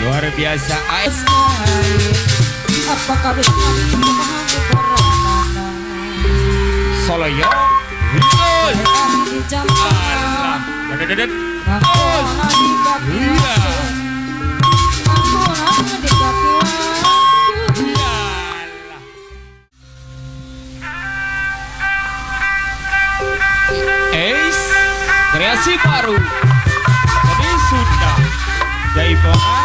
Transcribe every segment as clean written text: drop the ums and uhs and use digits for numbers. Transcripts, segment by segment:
Luar biasa ais. Apakah bisa Soloyo. Allah. Dedet. Iya. Kreasi baru. Jadi sudah. Jaipongan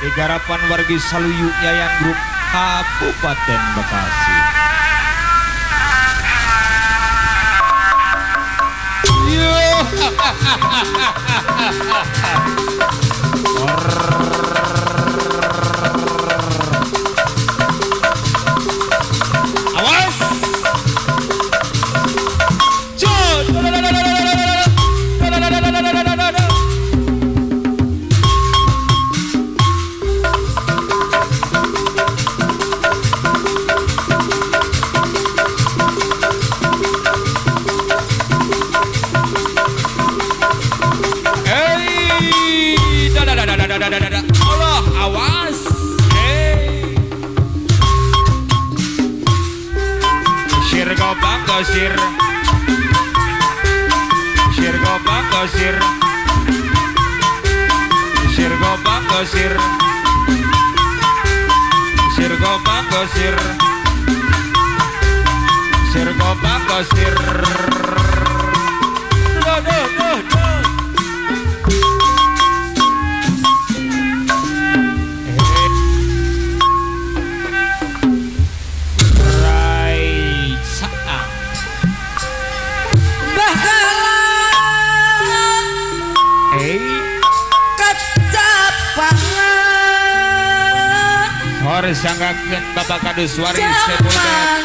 di garapan wargi Saluyu Yayan Grup Kabupaten Bekasi. Awas. Allah, awas. Sir gobang gosir. Sir gobang gosir. Sir gobang gosir. Sir gobang gosir. Sir gobang gosir. Sanggakeun Bapak Kaduswari Sebulan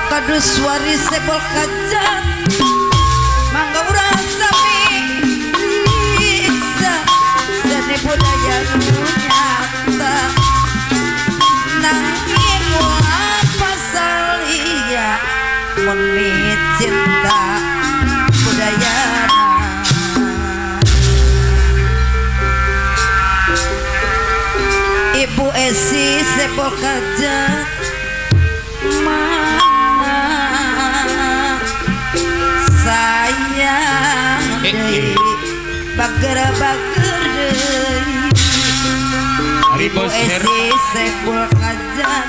kadus waris sebol kajat mangga urang sami bisa jadi budaya nyata nanging apa salia meni cinta budaya Ibu Esi sebol kajat mana sayang deui bager-bager deui Ibu Esi sebul kajat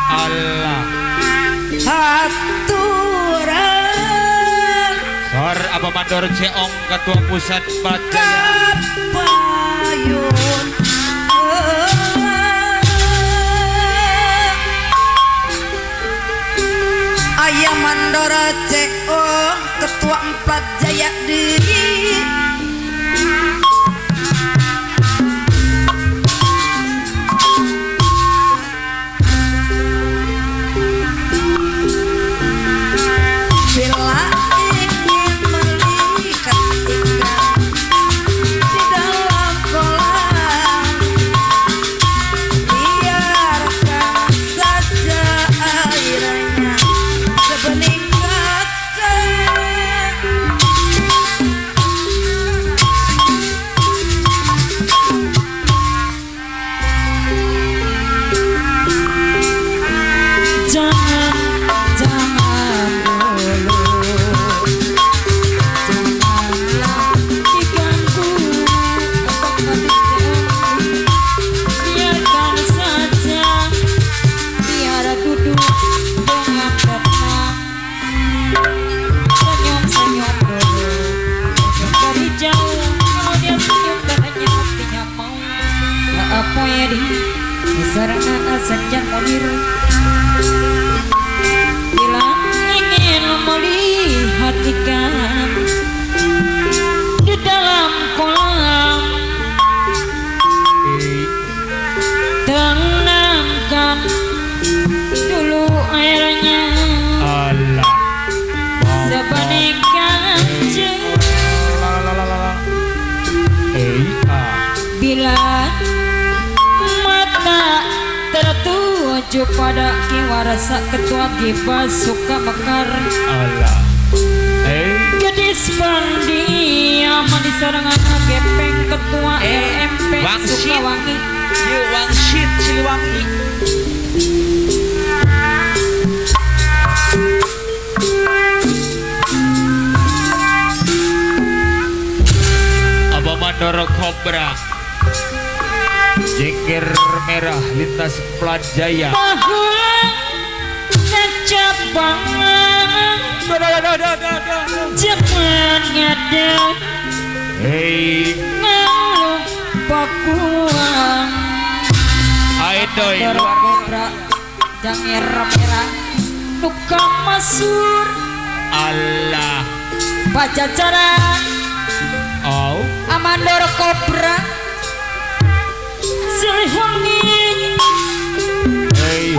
Allah haturan Sor apa mandor ceong ketua pusat Pajaya kapayun Ayah mandora ceong ketua 4 Jaya Diri bila ingin melihat ikan di dalam kolam biarkan saja airnya sebening kaca jangan dulu janganlah diganggu biarkan saja biar duduk dengan tenang senyum-senyum dulu senyum dari jauh kalau dia senyum katanya hatinya mau apa ya di serangan senja biru bila ingin melihat ikan di dalam kolam tenangkan dulu airnya Allah sebening kaca bila mata tertuju pada kiwarasa ketua Giba suka mekar Allah gadis pendiam di sarangan gepeng ketua LMP Sukawangi Wangsit Siliwangi Abah Mandoro Kobra Jengker merah lintas Pajaya bahulah kecabangan jangan ngadep Hei ngeluh pakuang Aidoy Mandoro Kobra jangir merah tukang masur Allah pacacaran Oh Mandoro Kobra Siliwangi Hei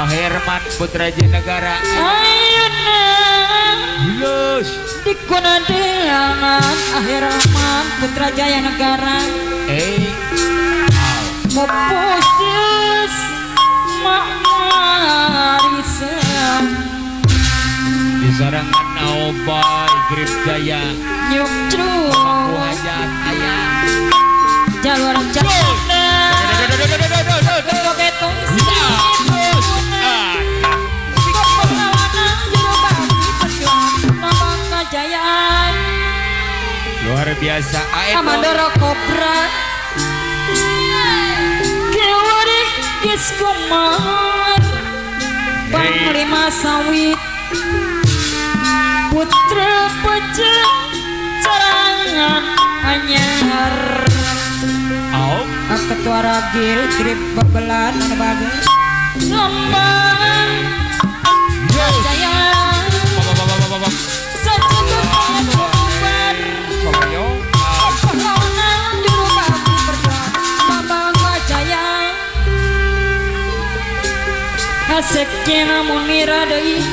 Herman Putra Jenegara Ayeuna Yes di kunadeangan Herman Putra Jaya Negara Mopustis Mak Marisa di sarangan Naobai Grip Jaya Nyuk Cru Mampu hajat ayah Jalur Cakna Beto-beto luar biasa Mandoro Kobra Kewari Kiskumar Panglima Sawit Putra Pejang Carangan Anyar Ketua Ragil Grip Babelan Bagus Lambang Jaya Sejuta Pengumuman Perlawanan Juru Bagus Berjuang Lambang Jaya Sekjen Munir deui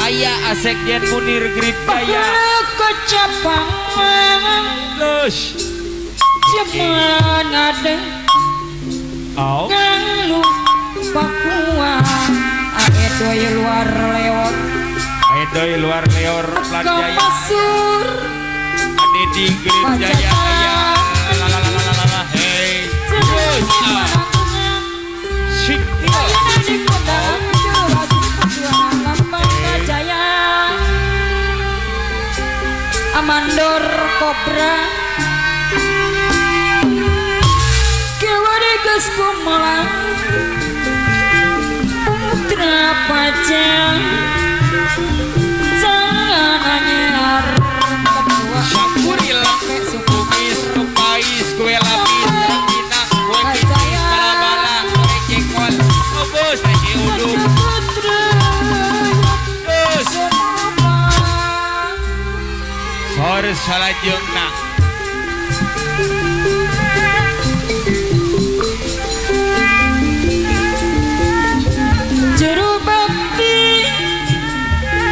aya Sekjen Munir Grip Jaya kecapangan Lush jeman ada oh ngalu pakuan aedoy luar lewat aedoy luar leor Plat Jaya kapasur ade di Grip Jaya aya la hey Lush Sik di kota perjuangan lambang Jaya Amandor Kobra Kewarigas Kumalang Putra Pajang Jangan anyar Syakurilah Kumis Kupais Kue lapis Rakina Kue kicis Bala-bala Kue jengkol Obos Lagi uduk Terus Sore salajengna Juru bakti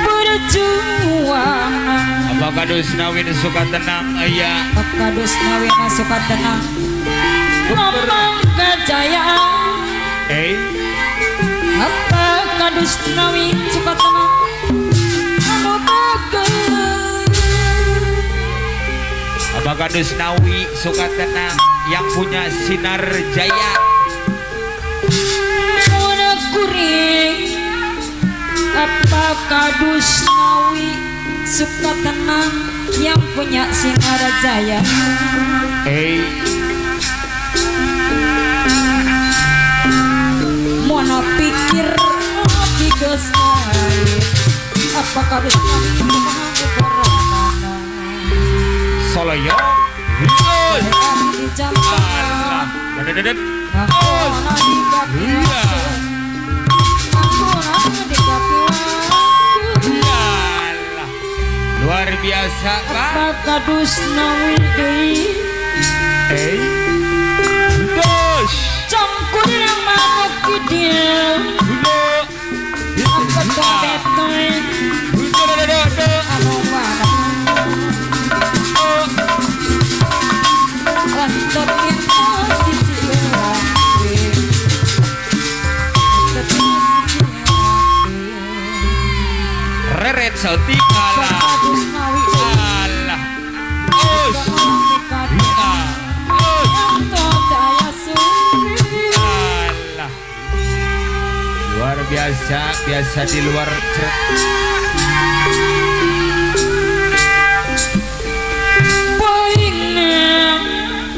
perjuangan Apakah Dusnawin suka tenang aya Kadus nawina suka tenang Lambang kejayaan apa kadus nawi suka tenang anu bagus Apakah Dusnawi suka tenang yang punya sinar jaya mana kuring apa kadus nawi suka tenang yang punya sinar jaya mana pikir tigas naik apa kadus nawi memahami beranana Soloyo Terus di jam Allah Dedet Ngakona di kaki Iya Ngakona di kaki Yalah Luar biasa Pak Apa kadus nawi deui Dos Cangkur yang mabok kidieu Dulu Apa dompet teh anu mana Lantot yang posisi orang Reret sautikala kadus nawi Allah Os Allah Luar biasa Biasa di luar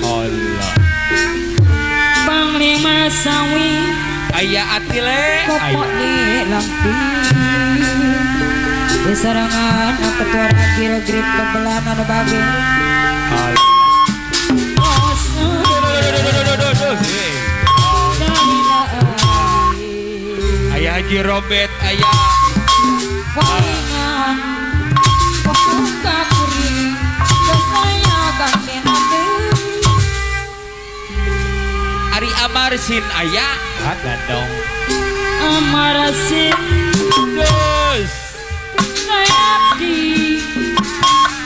Allah Panglima Sawi Aya atile kopok di lampi di serangan ketua ragil grip kebelan anu babe Allah Ayah Haji Robert ayah palingan pembuka kuring kesaya gandena deui Ari Amarsin ayah ada dong amarasin Dos Sayati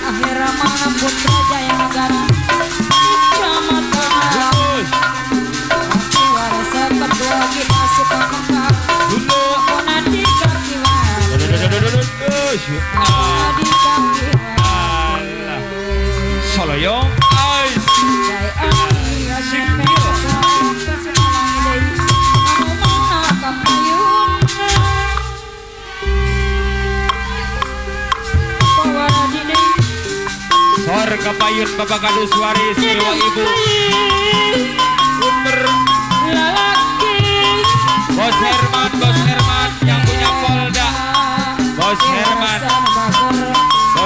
akhir mana putra jaya negara kecamatan Dos aku warasa kedua kita suka mekar Dulu kona di kaki wae Dos kona di kaki wae Allah Soloyong Ais jai ani asik megang kesemangan deui anu mana kapayun pawara di deui Sor kapayun Bapak Kadus Waris Dewa Ibu Umber lalaki Bos Herman yang punya Polda Bos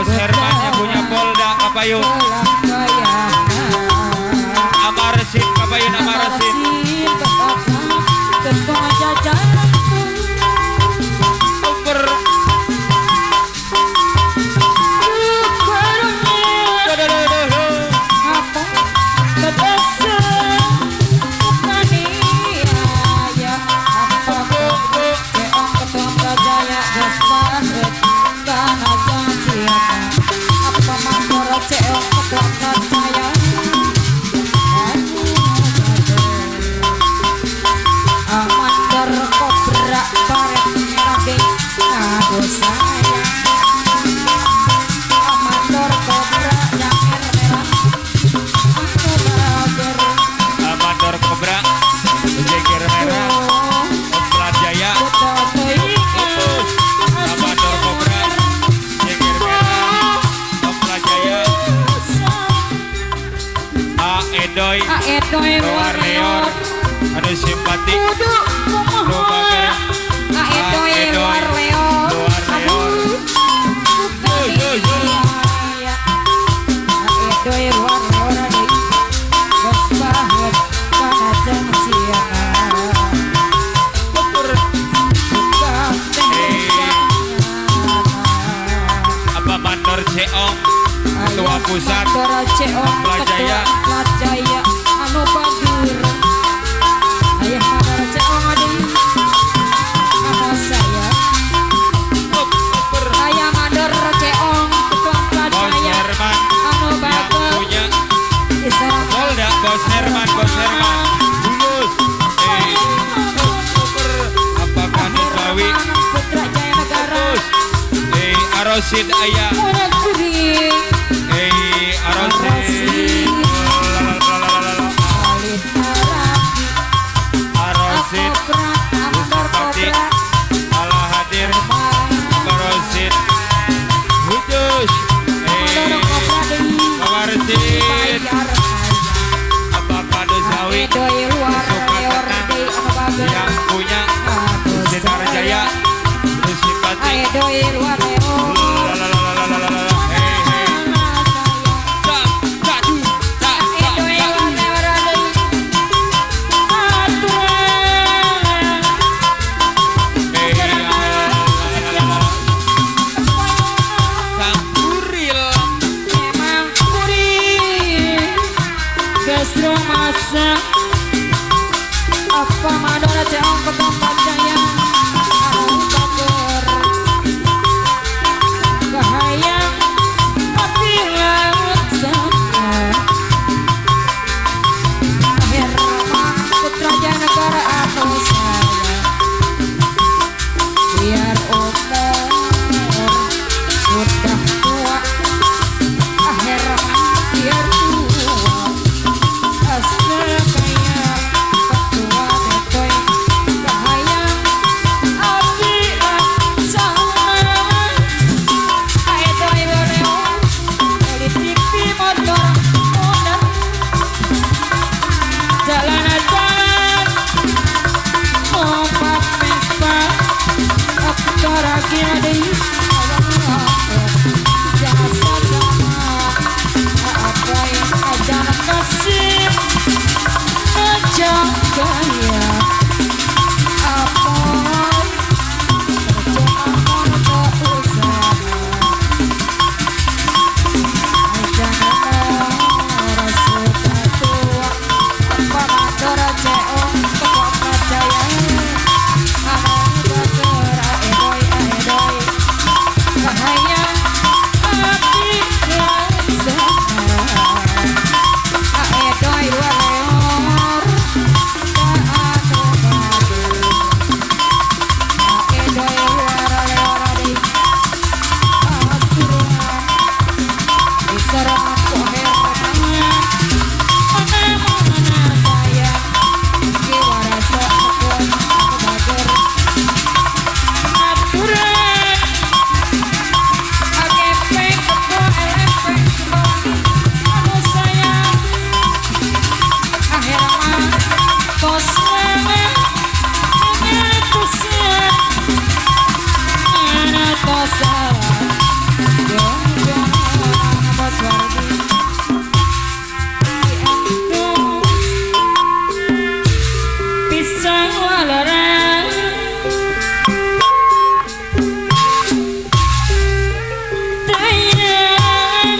Herman yang punya Polda Kapayun Amarsin Kapayun Amarsin Umber Edoy Edoy luar leor aduh simpati kudu kumaha Edoy luar leor Edoy luar leor deui geus baheut kana jangsiana apa mandor ceong ketua pusat Plajaya anu badur ayah mandor ceong adeui anu saya ayah mandor ceong ketua Plajaya anu bagus punya Polda Bos Herman Bulus apakah Nusawi Putra Jaya Negara Arosid ayah Arosid Arosid Usapati Allah hadir Arosid Hudus Kawarsid apakah Nusawi yang punya Sinar Jaya Simpati apa madara ceong ketua Plajaya anu bager kahayang api laut sana Herman Putra Jaya Negara atau saya biar umur sudah tua Herman biar tua asal kaya ketua Betoy kahayang api laksana Edoy loreo politik di motor modern jalan-jalan opat mespa aktoragi adeui jasa sama apa yang ajana kasih aja gaya apa perjuangan keusaha ajana rasul tua apa mandor ceong ketua Plajaya anu bager Edoy kahayang api laksana Edoy luar leor anu bager Edoy luar leor adeui aturan diserang ku Herman mana saya kiwarasa tekun anu bager aturan AGP ketua LMP Sumbawa anu sayang Herman Koswana Ngetusan Ngetusan Jangan Bos Wardi Diantum Pisang walerang Dayan